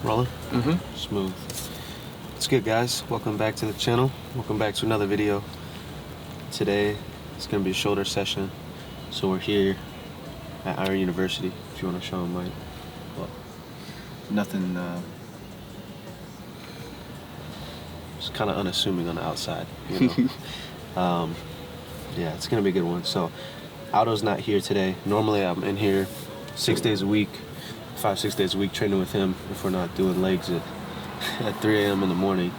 Rolling? Mm-hmm. Smooth. What's good, guys? Welcome back to the channel. Welcome back to another video. Today, it's going to be a shoulder session. So we're here at Iron University, if you want to show them, Mike. Well, nothing, it's kind of unassuming on the outside, you know. Yeah, it's going to be a good one. So, Aldo's not here today. Normally, I'm in here 6 days a week. 5-6 days a week training with him if we're not doing legs at 3 a.m. in the morning.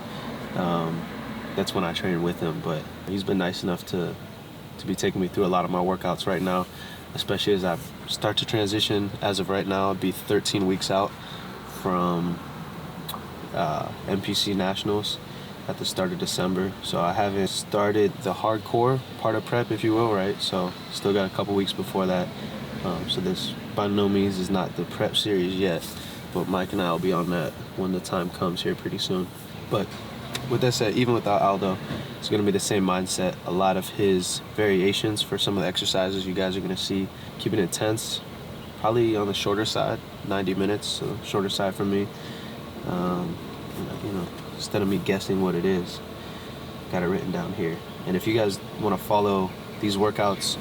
That's when I train with him, but he's been nice enough to be taking me through a lot of my workouts right now, especially as I start to transition. As of right now, I'll be 13 weeks out from NPC Nationals at the start of December, so I haven't started the hardcore part of prep, if you will, right? So still got a couple weeks before that. So this by no means is not the prep series yet, but Mike and I will be on that when the time comes here pretty soon. But with that said, even without Aldo, it's going to be the same mindset. A lot of his variations for some of the exercises you guys are going to see, keeping it tense, probably on the shorter side, 90 minutes, so shorter side for me. You know, instead of me guessing what it is, got it written down here. And if you guys want to follow these workouts,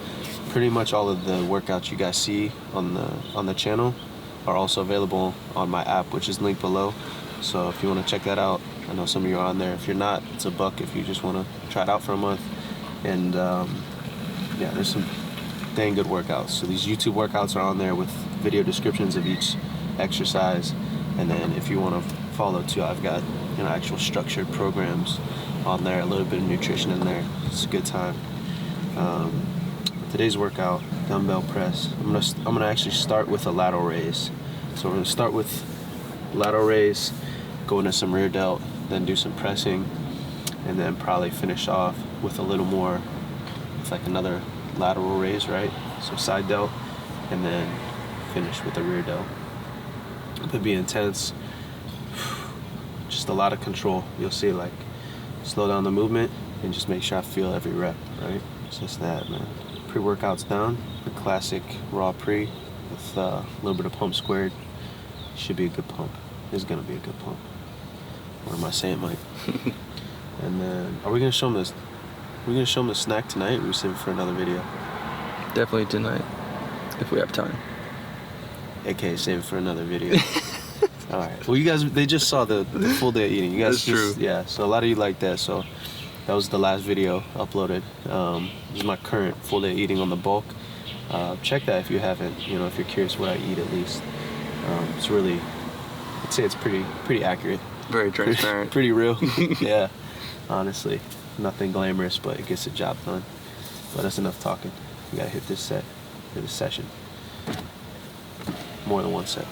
pretty much all of the workouts you guys see on the channel are also available on my app, which is linked below. So if you want to check that out, I know some of you are on there. If you're not, it's $1 if you just want to try it out for a month. And yeah, there's some dang good workouts. So these YouTube workouts are on there with video descriptions of each exercise. And then if you want to follow too, I've got, you know, actual structured programs on there, a little bit of nutrition in there. It's a good time. Today's workout, dumbbell press. I'm gonna actually start with a lateral raise. So we're gonna start with lateral raise, go into some rear delt, then do some pressing, and then probably finish off with a little more, with like another lateral raise, right? So side delt, and then finish with a rear delt. It'll be intense. Just a lot of control. You'll see, like, slow down the movement and just make sure I feel every rep, right? It's just that, man. Pre-workout's down, the classic raw pre with a little bit of pump squared. Should be a good pump. It's gonna be a good pump. What am I saying, Mike? And then, are we gonna show them this? We're gonna show them the snack tonight, or are we saving for another video? Definitely tonight, if we have time. AKA saving for another video. All right. Well, you guys, they just saw the full day of eating. You guys, that's true. Yeah. So a lot of you like that. So that was the last video uploaded. This is my current full day eating on the bulk. Check that if you haven't. You know, if you're curious what I eat, at least. It's really, I'd say it's pretty accurate. Very transparent. Pretty real. Yeah. Honestly, nothing glamorous, but it gets the job done. But that's enough talking. We gotta hit this session. More than one set.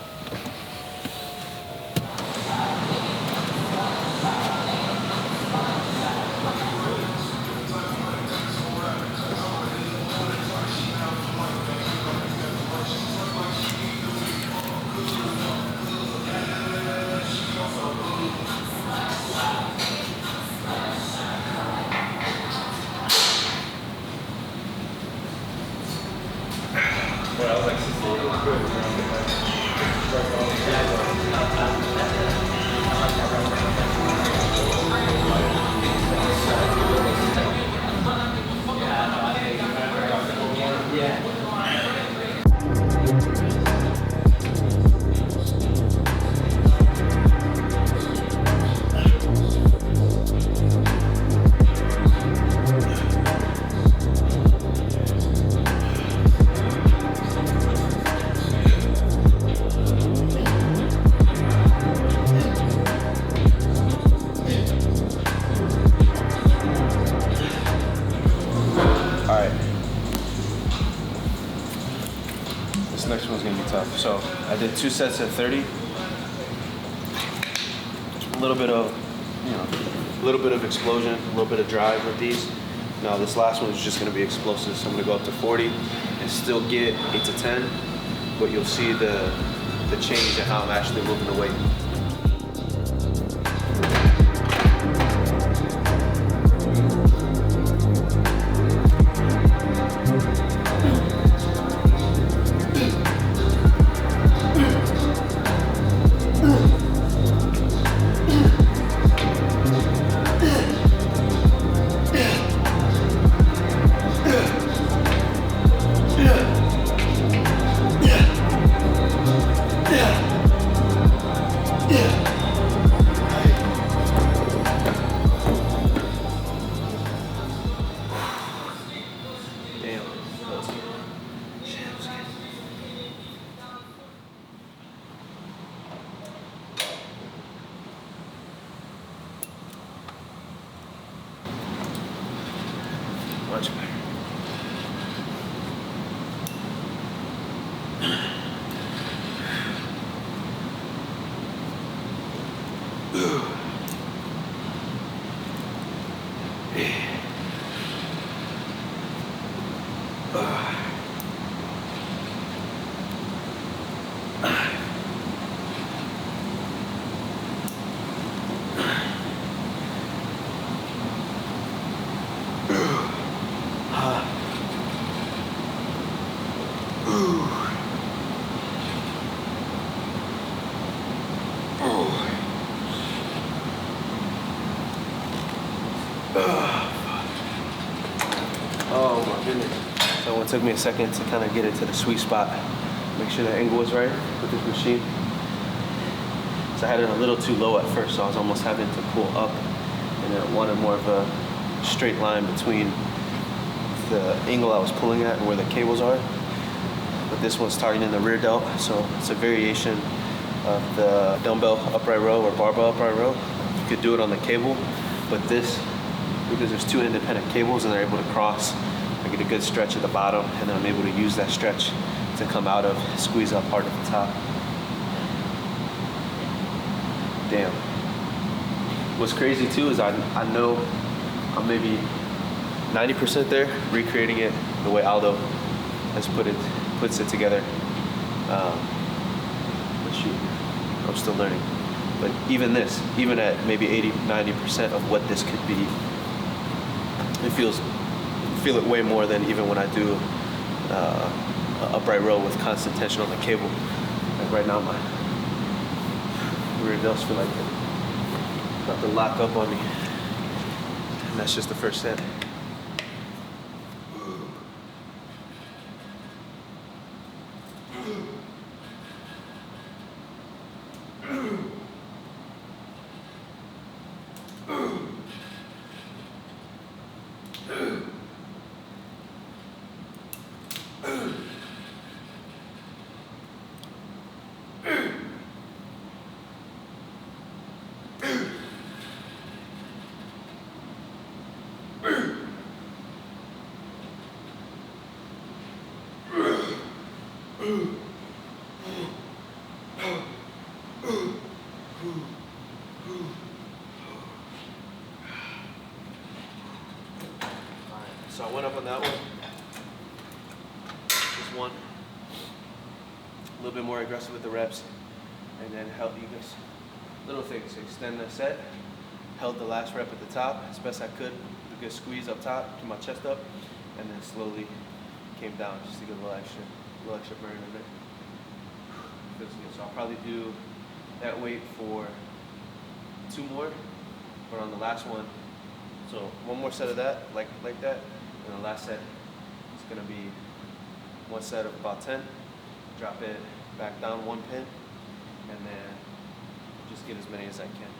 Next one's gonna be tough. So I did 2 sets at 30. A little bit of, you know, a little bit of explosion, a little bit of drive with these. Now this last one is just gonna be explosive. So I'm gonna go up to 40 and still get 8 to 10, but you'll see the change in how I'm actually moving the weight. Oh my goodness. So it took me a second to kind of get into the sweet spot. Make sure the angle was right with this machine. So I had it a little too low at first, so I was almost having to pull up, and then I wanted more of a straight line between the angle I was pulling at and where the cables are. But this one's targeting the rear delt, so it's a variation of the dumbbell upright row or barbell upright row. You could do it on the cable, but this, because there's two independent cables and they're able to cross, I get a good stretch at the bottom, and then I'm able to use that stretch to come out of, squeeze up hard at the top. Damn. What's crazy too is I know I'm maybe 90% there, recreating it the way Aldo has puts it together. But shoot, I'm still learning. But even this, even at maybe 80-90% of what this could be, I feel it way more than even when I do a upright row with constant tension on the cable. Like right now, my rear delts feel like they're about to lock up on me. And that's just the first set. So I went up on that one, just one, a little bit more aggressive with the reps, and then held you guys, little things, extend the set, held the last rep at the top as best I could, a good squeeze up top, keep my chest up, and then slowly came down just to get a little extra burn in it. Feels good. So I'll probably do that weight for 2 more, but on the last one, so 1 more set of that, like that, and the last set is gonna be 1 set of about 10, drop it back down 1 pin, and then just get as many as I can.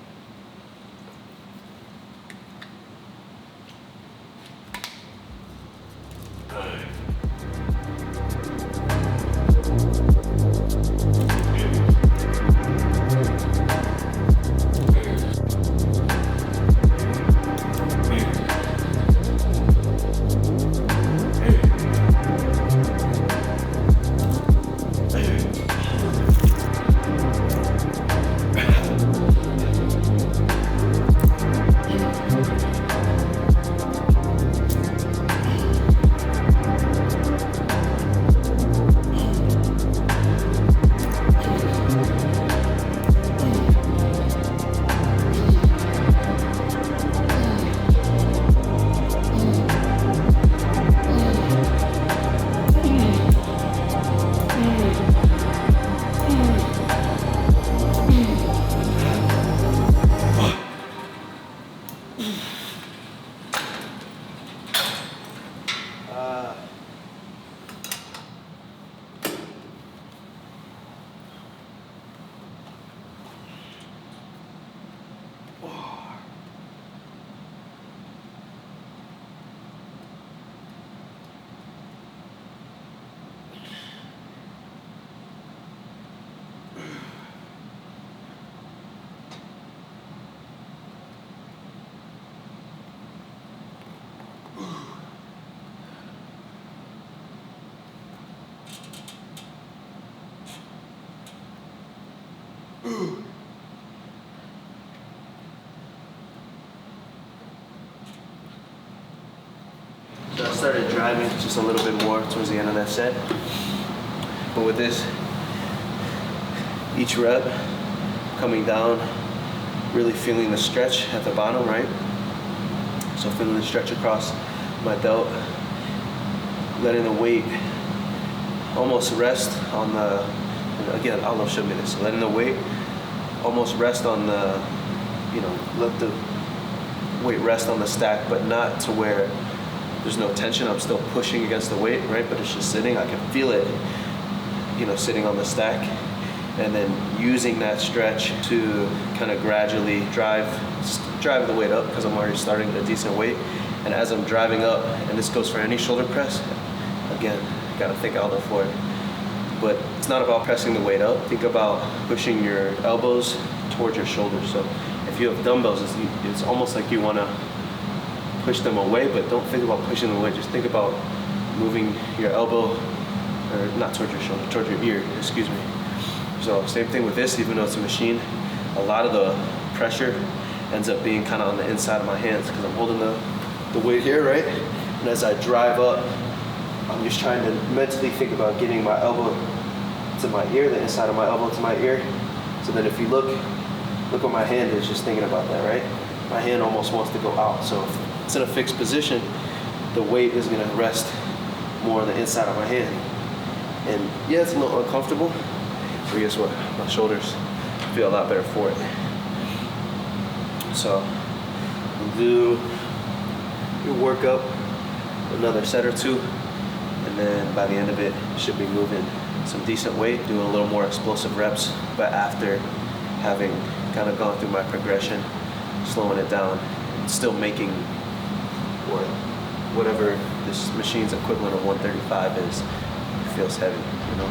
started driving just a little bit more towards the end of that set. But with this, each rep coming down, really feeling the stretch at the bottom, right? So feeling the stretch across my delt, letting the weight almost rest on the, again, Aldo showed me this, letting the weight almost rest on the, you know, let the weight rest on the stack, but not to where there's no tension. I'm still pushing against the weight, right? But it's just sitting. I can feel it, you know, sitting on the stack, and then using that stretch to kind of gradually drive the weight up, because I'm already starting at a decent weight. And as I'm driving up, and this goes for any shoulder press, again, gotta thank Aldo for it, but it's not about pressing the weight up. Think about pushing your elbows towards your shoulders. So if you have dumbbells, it's almost like you wanna push them away, but don't think about pushing them away. Just think about moving your elbow, or not towards your shoulder, towards your ear, excuse me. So same thing with this, even though it's a machine, a lot of the pressure ends up being kind of on the inside of my hands, because I'm holding the weight here, right? And as I drive up, I'm just trying to mentally think about getting my elbow to my ear, the inside of my elbow to my ear. So that if you look where my hand is, just thinking about that, right? My hand almost wants to go out. So if it's in a fixed position, the weight is gonna rest more on the inside of my hand. And yeah, it's a little uncomfortable, but guess what? My shoulders feel a lot better for it. So we'll do your workup, another set or two, and then by the end of it, should be moving some decent weight, doing a little more explosive reps, but after having kind of gone through my progression, slowing it down, still making whatever this machine's equivalent of 135 is. It feels heavy, you know?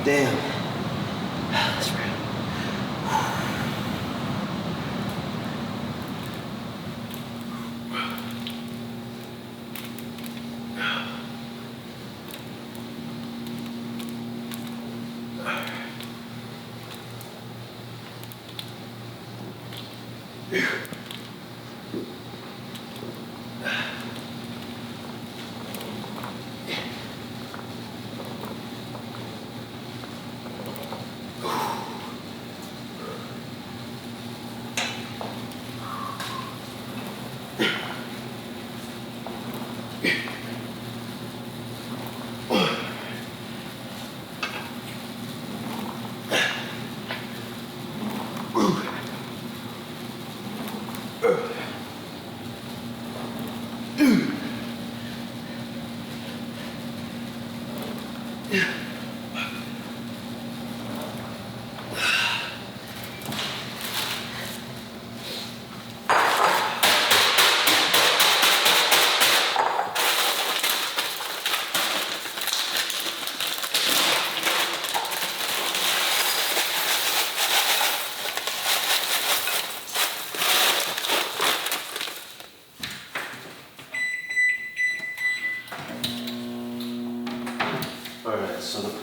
Damn. That's right.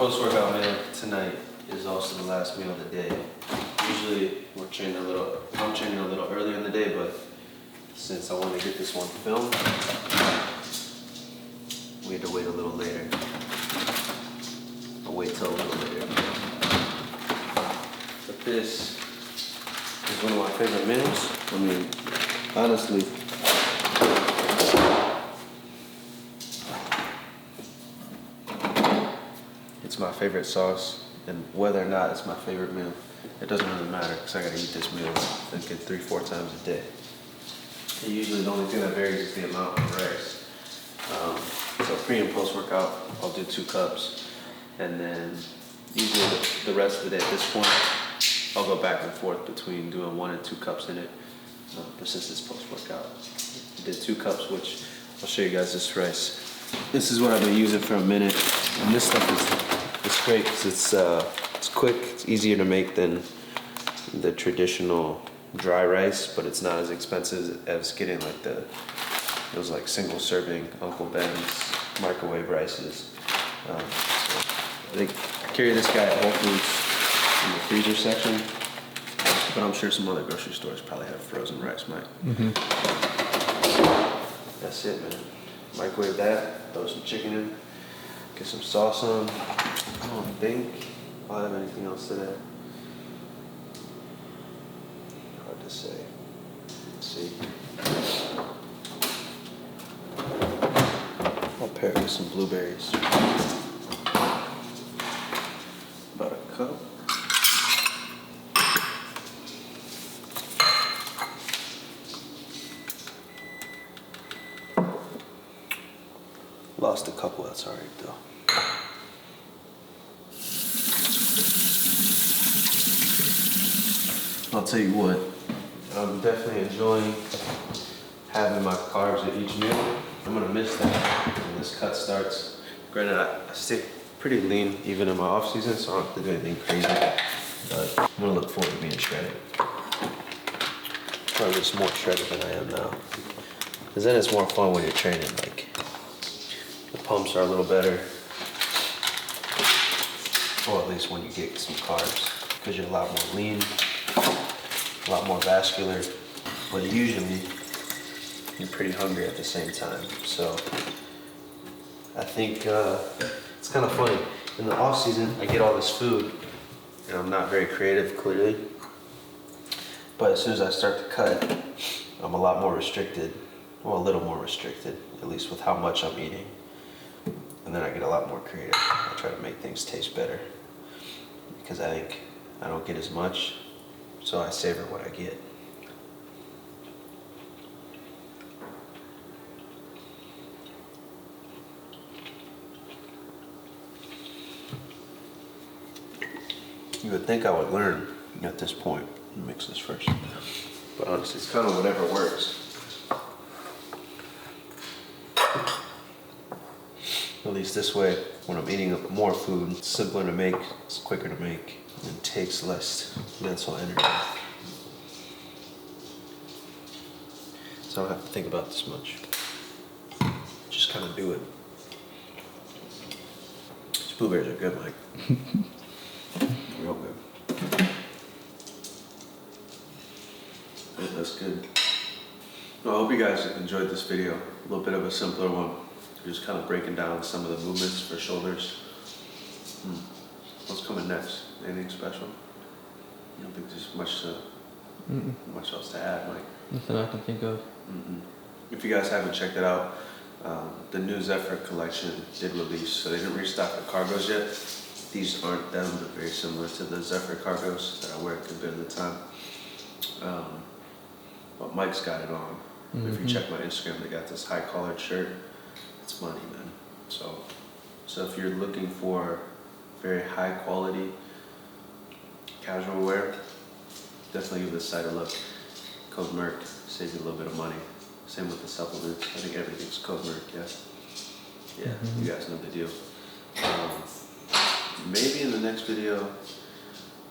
post-workout meal tonight is also the last meal of the day. Usually I'm training a little earlier in the day, but since I wanted to get this one filmed, we had to wait a little later. I'll wait till a little later. But this is one of my favorite meals. I mean, honestly, it's my favorite sauce, and whether or not it's my favorite meal, it doesn't really matter, because I gotta eat this meal, I think 3-4 times a day. And usually the only thing that varies is the amount of rice. So pre and post workout, I'll do 2 cups, and then usually the rest of the day at this point, I'll go back and forth between doing 1 and 2 cups in it. But since it's post workout, I did 2 cups, which I'll show you guys this rice. This is what I've been using for a minute, and this stuff is great because it's quick, it's easier to make than the traditional dry rice, but it's not as expensive as getting like those like single serving Uncle Ben's microwave rices. So I carry this guy at Whole Foods in the freezer section, but I'm sure some other grocery stores probably have frozen rice, Mike. That's it, man. Microwave that, throw some chicken in, get some sauce on. I don't think I'll have anything else today. Hard to say. Let's see. I'll pair it with some blueberries. About a cup. Lost a couple, that's alright though. I'll tell you what, I'm definitely enjoying having my carbs at each meal. I'm gonna miss that when this cut starts. Granted, I stay pretty lean even in my off season, so I don't have to do anything crazy. But I'm gonna look forward to being shredded. Probably just more shredded than I am now. Because then it's more fun when you're training. Like, the pumps are a little better. Or at least when you get some carbs. Because you're a lot more lean, a lot more vascular. But usually, you're pretty hungry at the same time. So I think it's kind of funny. In the off season, I get all this food and I'm not very creative, clearly. But as soon as I start to cut, I'm a lot more restricted. Well, a little more restricted, at least with how much I'm eating. And then I get a lot more creative. I try to make things taste better because I think I don't get as much, so I savor what I get. You would think I would learn at this point. Let me mix this first. But honestly, it's kind of whatever works. At least this way, when I'm eating more food, it's simpler to make, it's quicker to make, and takes less mental energy. So I don't have to think about this much. Just kind of do it. These blueberries are good, Mike. Real good. Yeah, that's good. Well, I hope you guys enjoyed this video. A little bit of a simpler one. Just kind of breaking down some of the movements for shoulders. What's coming next? Anything special? I don't think there's much else to add, Mike. Nothing I can think of. If you guys haven't checked it out, the new Zephyr collection did release, so they didn't restock the cargos yet. These aren't them, but very similar to the Zephyr cargos that I wear a good bit of the time. But Mike's got it on. If you check my Instagram, they got this high collared shirt. It's money, man. So if you're looking for very high quality casual wear, definitely give this site a look. Code MERK, save you a little bit of money. Same with the supplements. I think everything's code MERK, yeah? Yeah, you guys know the deal. Maybe in the next video,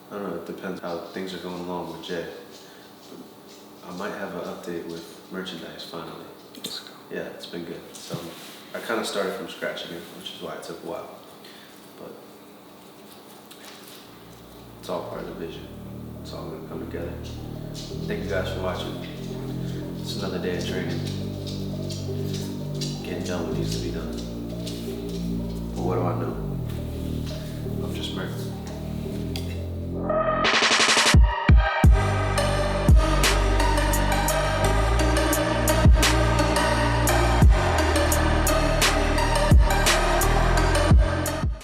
I don't know, it depends how things are going along with Jay. I might have an update with merchandise finally. Let's go. Yeah, it's been good. So I kind of started from scratch again, which is why it took a while. But It's all part of the vision. It's all gonna come together. Thank you guys for watching. It's another day of training. Getting done what needs to be done. But what do I know?